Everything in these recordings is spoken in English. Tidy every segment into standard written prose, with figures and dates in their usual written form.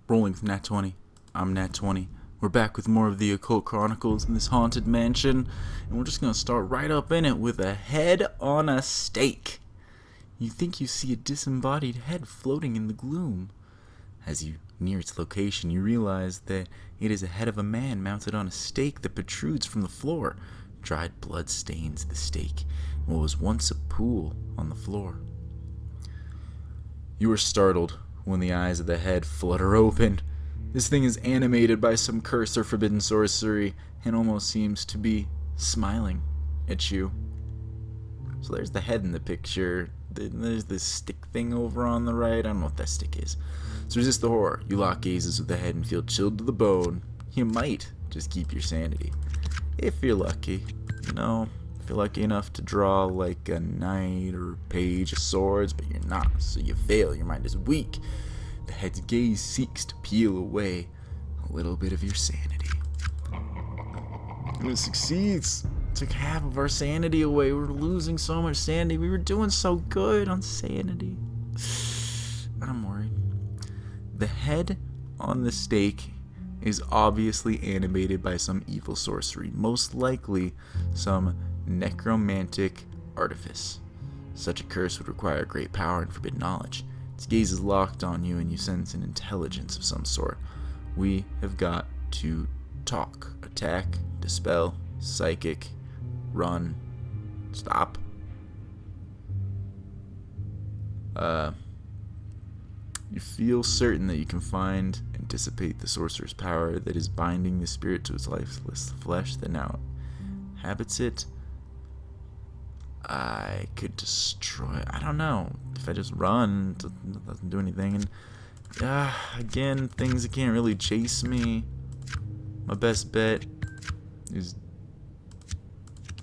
Rolling from Nat 20. I'm Nat 20. We're back with more of the Occult Chronicles in this haunted mansion, and we're just going to start right up in it with a head on a stake. You think you see a disembodied head floating in the gloom. As you near its location, you realize that it is a head of a man mounted on a stake that protrudes from the floor. Dried blood stains the stake in what was once a pool on the floor. You are startled when the eyes of the head flutter open. This thing is animated by some curse or forbidden sorcery and almost seems to be smiling at you. So there's the head in the picture. There's this stick thing over on the right. I don't know what that stick is. So resist the horror. You lock gazes with the head and feel chilled to the bone. You might just keep your sanity. If you're lucky, if you're lucky enough to draw like a knight or page of swords, but you're not, so you fail. Your mind is weak. The head's gaze seeks to peel away a little bit of your sanity. And it succeeds. Took half of our sanity away. We were losing so much sanity. We were doing so good on sanity. I'm worried. The head on the stake is obviously animated by some evil sorcery, most likely some necromantic artifice. Such a curse would require great power and forbidden knowledge. Its gaze is locked on you and you sense an intelligence of some sort. We have got to talk, attack, dispel, psychic, run, stop. You feel certain that you can find and dissipate the sorcerer's power that is binding the spirit to its lifeless flesh that now inhabits it. I could destroy. I don't know. If I just run, it doesn't do anything. And again, things that can't really chase me. My best bet is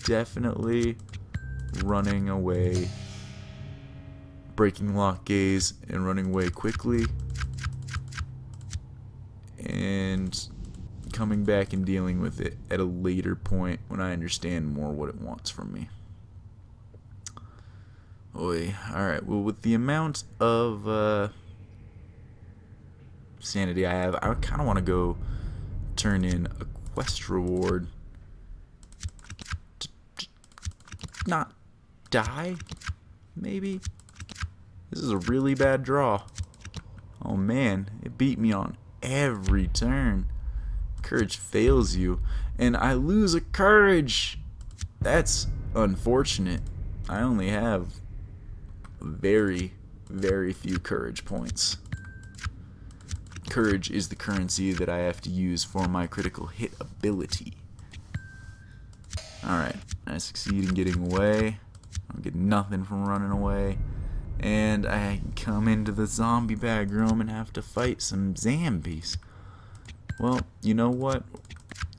definitely running away, breaking lock gaze, and running away quickly, and coming back and dealing with it at a later point when I understand more what it wants from me. Alright, well, with the amount of sanity I have, I kind of want to go turn in a quest reward to not die, maybe? This is a really bad draw. Oh man, it beat me on every turn. Courage fails you, and I lose a courage. That's unfortunate. I only have very, very few courage points. Courage is the currency that I have to use for my critical hit ability. Alright, I succeed in getting away. I don't get nothing from running away. And I come into the zombie bag room and have to fight some zombies. Well, you know what?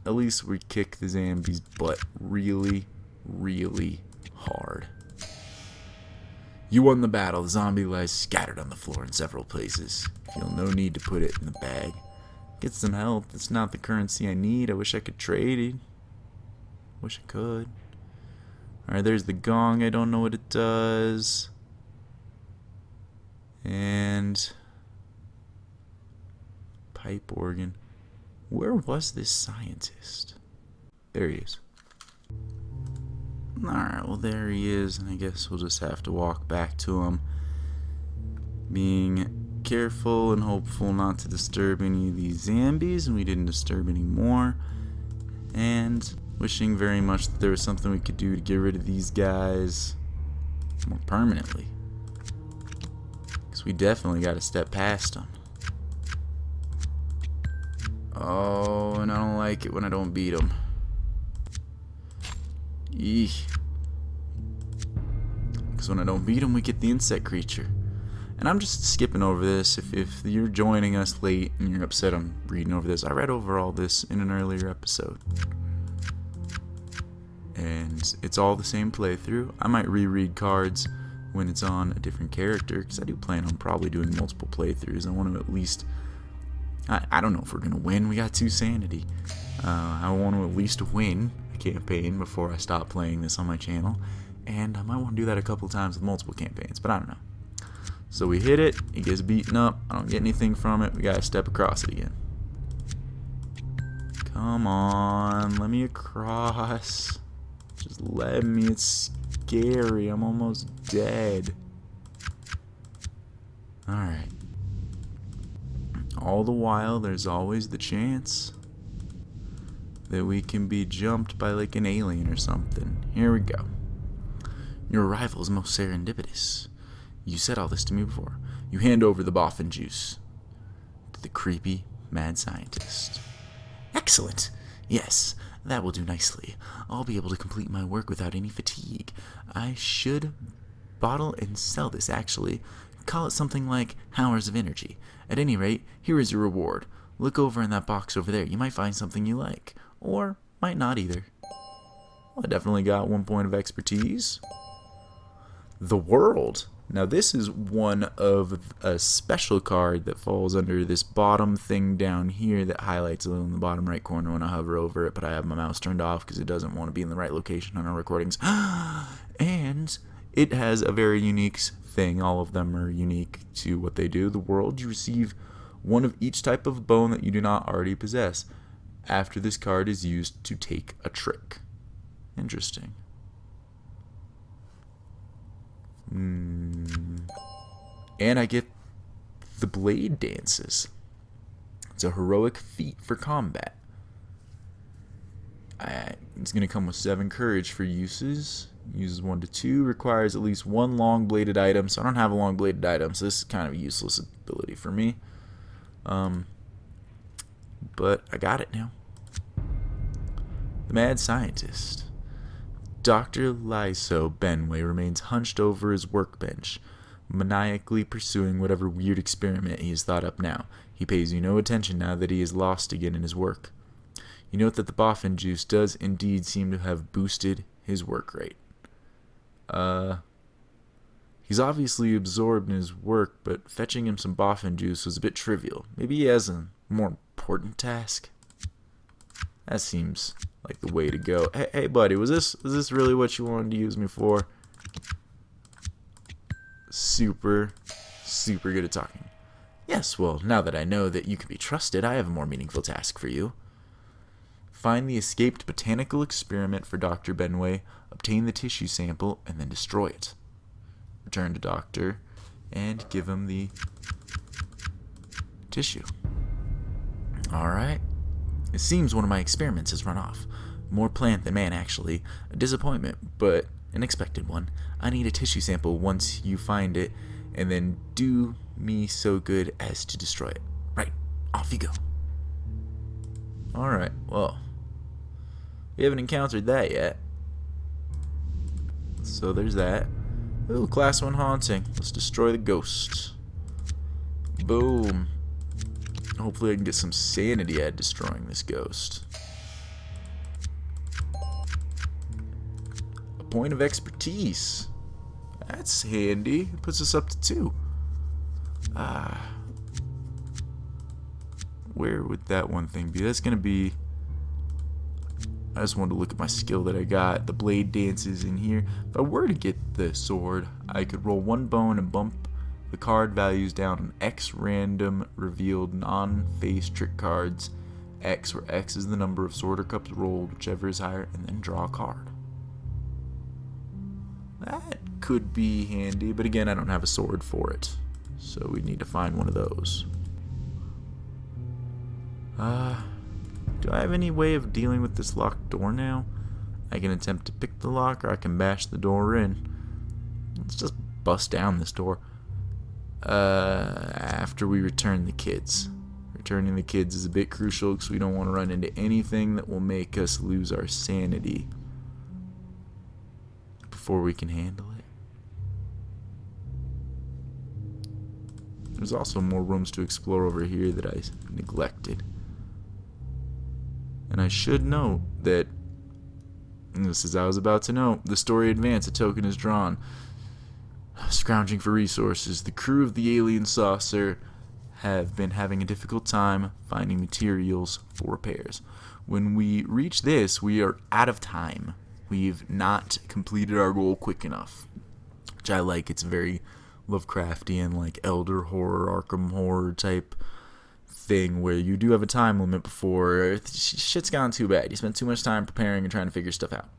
At least we kick the zombies' butt really, really hard. You won the battle. The zombie lies scattered on the floor in several places. Feel no need to put it in the bag. Get some health. It's not the currency I need. I wish I could trade it. Wish I could. Alright, there's the gong. I don't know what it does. And pipe organ. Where was this scientist? There he is. Alright, well there he is, and I guess we'll just have to walk back to him, being careful and hopeful not to disturb any of these zombies, and we didn't disturb any more, and wishing very much that there was something we could do to get rid of these guys more permanently, because we definitely got to step past them. Oh, and I don't like it when I don't beat them. Eek. Because when I don't beat them, we get the insect creature. And I'm just skipping over this. If you're joining us late and you're upset I'm reading over this, I read over all this in an earlier episode. And it's all the same playthrough. I might reread cards when it's on a different character, because I do plan on probably doing multiple playthroughs. I want to at least... I don't know if we're going to win. We got 2 sanity. I want to at least win a campaign before I stop playing this on my channel. And I might want to do that a couple times with multiple campaigns, but I don't know. So we hit it, it gets beaten up, I don't get anything from it, we gotta step across it again. Come on, let me across. Just let me, it's scary, I'm almost dead. Alright. All the while, there's always the chance that we can be jumped by like an alien or something. Here we go. Your arrival is most serendipitous. You said all this to me before. You hand over the boffin juice to the creepy mad scientist. Excellent. Yes, that will do nicely. I'll be able to complete my work without any fatigue. I should bottle and sell this, actually. Call it something like Hours of Energy. At any rate, here is your reward. Look over in that box over there. You might find something you like. Or might not either. Well, I definitely got 1 point of expertise. The World. Now this is one of a special card that falls under this bottom thing down here that highlights a little in the bottom right corner when I hover over it, but I have my mouse turned off because it doesn't want to be in the right location on our recordings. And it has a very unique thing. All of them are unique to what they do. The World, you receive one of each type of bone that you do not already possess after this card is used to take a trick. Interesting. And I get the blade dances. It's a heroic feat for combat. It's going to come with 7 courage for uses. Uses 1 to 2. Requires at least 1 long bladed item. So I don't have a long bladed item. So this is kind of a useless ability for me. But I got it now. The Mad Scientist. Dr. Lyso Benway remains hunched over his workbench, maniacally pursuing whatever weird experiment he has thought up now. He pays you no attention now that he is lost again in his work. You note that the boffin juice does indeed seem to have boosted his work rate. He's obviously absorbed in his work, but fetching him some boffin juice was a bit trivial. Maybe he has a more important task? That seems like the way to go. Hey buddy, was this really what you wanted to use me for? Super good at talking. Yes, well, now that I know that you can be trusted, I have a more meaningful task for you. Find the escaped botanical experiment for Dr. Benway, obtain the tissue sample, and then destroy it. Return to Doctor, and give him the tissue. Alright. It seems one of my experiments has run off. More plant than man, actually. A disappointment, but an expected one. I need a tissue sample once you find it, and then do me so good as to destroy it. Right, off you go. Alright, well, we haven't encountered that yet. So there's that. Ooh, class 1 haunting. Let's destroy the ghost. Boom. Hopefully I can get some sanity out of destroying this ghost. A point of expertise. That's handy. It puts us up to 2. Where would that one thing be? That's going to be... I just wanted to look at my skill that I got. The blade dances in here. If I were to get the sword, I could roll 1 bone and bump the card values down on X random revealed non-face trick cards. X, where X is the number of sword or cups rolled, whichever is higher, and then draw a card. That could be handy, but again, I don't have a sword for it. So we need to find one of those. Do I have any way of dealing with this locked door now? I can attempt to pick the lock, or I can bash the door in. Let's just bust down this door. After we return the kids. Returning the kids is a bit crucial because we don't want to run into anything that will make us lose our sanity before we can handle it. There's also more rooms to explore over here that I neglected. And I should note that, this is I was about to note, the story advance, a token is drawn. Scrounging for resources, the crew of the alien saucer have been having a difficult time finding materials for repairs. When we reach this, we are out of time. We've not completed our goal quick enough, which I like. It's very Lovecraftian, like Elder Horror, Arkham Horror type thing where you do have a time limit before shit's gone too bad. You spend too much time preparing and trying to figure stuff out.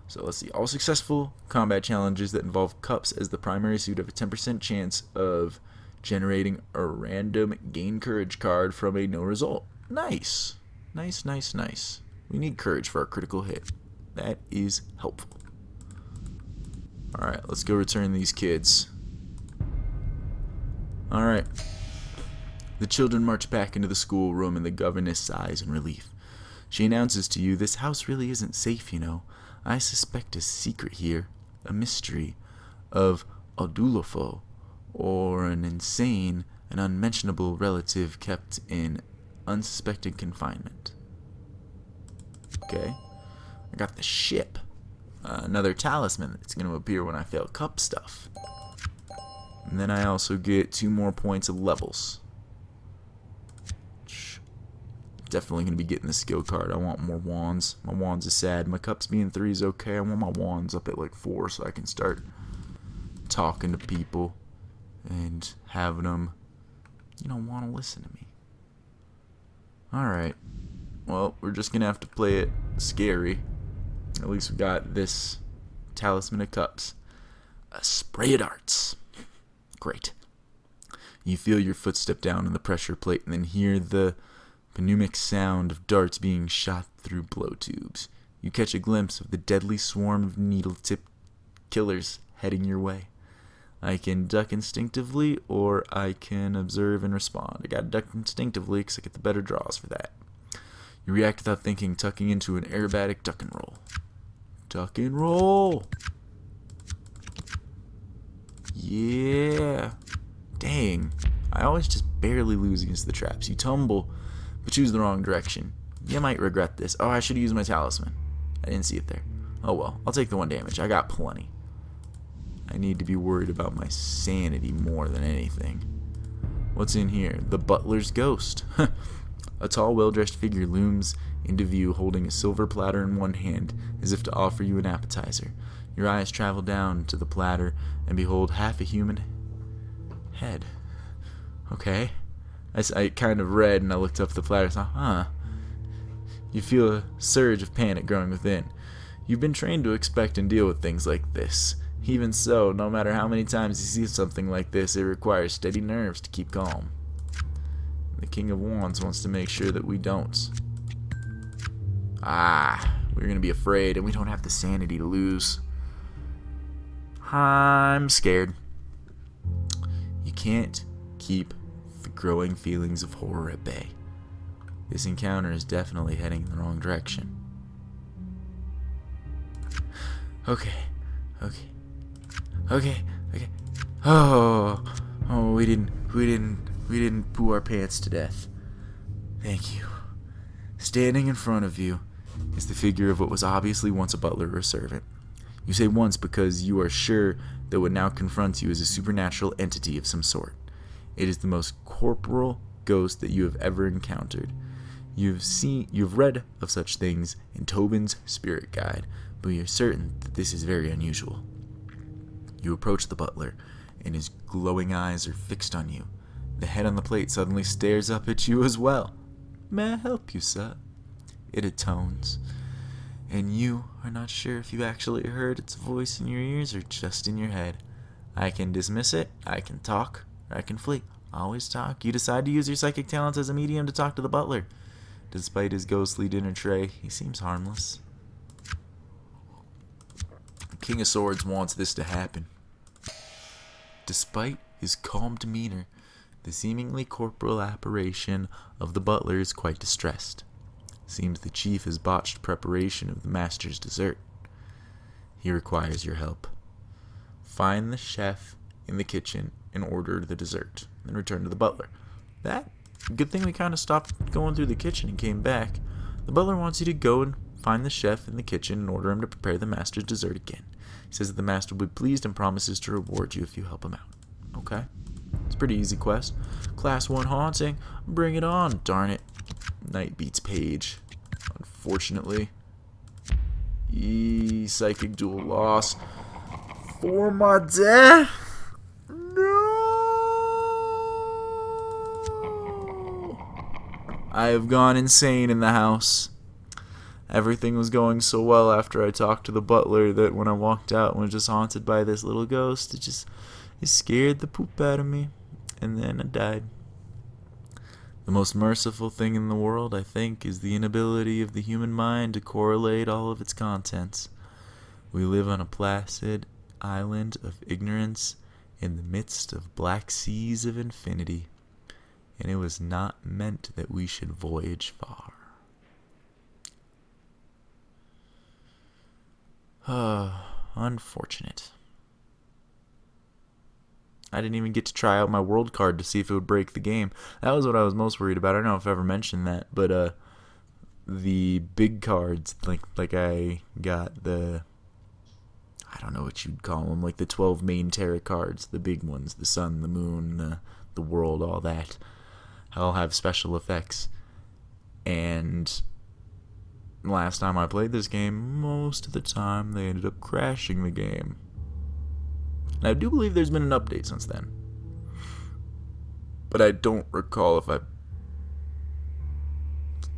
So let's see. All successful combat challenges that involve cups as the primary suit have a 10% chance of generating a random gain courage card from a no result. Nice. Nice, nice, nice. We need courage for our critical hit. That is helpful. Alright, let's go return these kids. Alright. The children march back into the schoolroom and the governess sighs in relief. She announces to you, this house really isn't safe, you know. I suspect a secret here, a mystery of Odulafo, or an insane and unmentionable relative kept in unsuspected confinement. Okay. I got the ship. Another talisman that's going to appear when I fail cup stuff. And then I also get 2 more points of levels. Definitely going to be getting the skill card. I want more wands. My wands is sad. My cups being 3 is okay. I want my wands up at like 4 so I can start talking to people and having them, you know, want to listen to me. Alright. Well, we're just going to have to play it scary. At least we got this talisman of cups. A spray of darts. Great. You feel your footstep down on the pressure plate and then hear the pneumatic sound of darts being shot through blow tubes. You catch a glimpse of the deadly swarm of needle-tipped killers heading your way. I can duck instinctively, or I can observe and respond. I gotta duck instinctively because I get the better draws for that. You react without thinking, tucking into an aerobatic duck and roll. Duck and roll! Yeah! Dang. I always just barely lose against the traps. You tumble, but choose the wrong direction. You might regret this. Oh, I should have used my talisman. I didn't see it there. Oh well, I'll take the 1 damage. I got plenty. I need to be worried about my sanity more than anything. What's in here? The butler's ghost. A tall, well-dressed figure looms into view holding a silver platter in one hand as if to offer you an appetizer. Your eyes travel down to the platter and behold half a human head. Okay. I kind of read and I looked up the platter and thought, You feel a surge of panic growing within. You've been trained to expect and deal with things like this. Even so, no matter how many times you see something like this, it requires steady nerves to keep calm. The King of Wands wants to make sure that we don't. We're going to be afraid and we don't have the sanity to lose. I'm scared. You can't keep the growing feelings of horror at bay. This encounter is definitely heading in the wrong direction. Okay. Oh, we didn't poo our pants to death. Thank you. Standing in front of you is the figure of what was obviously once a butler or servant. You say once because you are sure that what now confronts you is a supernatural entity of some sort. It is the most corporal ghost that you have ever encountered. You've read of such things in Tobin's Spirit Guide, but you're certain that this is very unusual. You approach the butler, and his glowing eyes are fixed on you. The head on the plate suddenly stares up at you as well. May I help you, sir? It atones. And you are not sure if you actually heard its voice in your ears or just in your head. I can dismiss it, I can talk, or I can flee. Always talk. You decide to use your psychic talents as a medium to talk to the butler. Despite his ghostly dinner tray, he seems harmless. The King of Swords wants this to happen. Despite his calm demeanor, the seemingly corporal apparition of the butler is quite distressed. Seems the chief has botched preparation of the master's dessert. He requires your help. Find the chef in the kitchen and order the dessert, then return to the butler. Good thing we kind of stopped going through the kitchen and came back. The butler wants you to go and find the chef in the kitchen and order him to prepare the master's dessert again. He says that the master will be pleased and promises to reward you if you help him out. Okay. It's a pretty easy quest. Class 1 haunting. Bring it on, darn it. Night beats page. Unfortunately. Psychic dual loss. For my death. I have gone insane in the house. Everything was going so well after I talked to the butler that when I walked out and was just haunted by this little ghost, it scared the poop out of me, and then I died. The most merciful thing in the world, I think, is the inability of the human mind to correlate all of its contents. We live on a placid island of ignorance in the midst of black seas of infinity, and it was not meant that we should voyage far. Unfortunate. I didn't even get to try out my world card to see if it would break the game. That was what I was most worried about. I don't know if I ever mentioned that, but the big cards, like I got the, I don't know what you'd call them, like the 12 main tarot cards, the big ones, the sun, the moon, the world, all that. I'll have special effects. And last time I played this game, most of the time they ended up crashing the game. And I do believe there's been an update since then. But I don't recall if I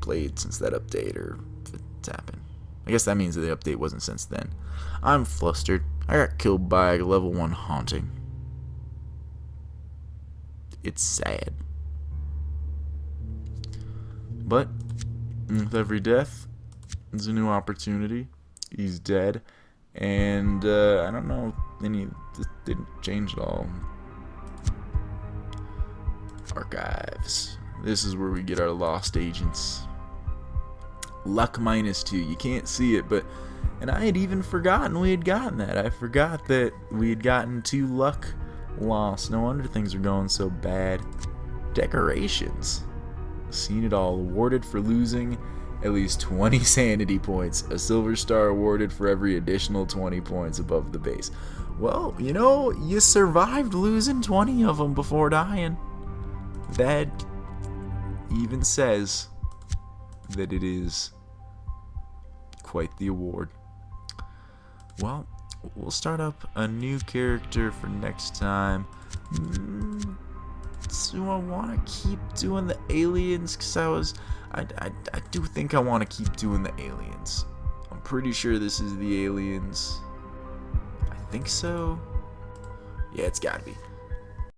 played since that update or if it's happened. I guess that means that the update wasn't since then. I'm flustered. I got killed by a level 1 haunting. It's sad. But with every death, there's a new opportunity. He's dead. And I don't know if any of this didn't change at all. Archives. This is where we get our lost agents. Luck -2. You can't see it, but... And I had even forgotten we had gotten that. I forgot that we had gotten 2 luck lost. No wonder things are going so bad. Decorations. Seen it all. Awarded for losing at least 20 sanity points. A silver star awarded for every additional 20 points above the base. Well, you know, you survived losing 20 of them before dying. That even says that it is quite the award. Well, we'll start up a new character for next time. Do I want to keep doing the aliens? Because I do think I want to keep doing the aliens. I'm pretty sure this is the aliens. I think so. Yeah, it's gotta be.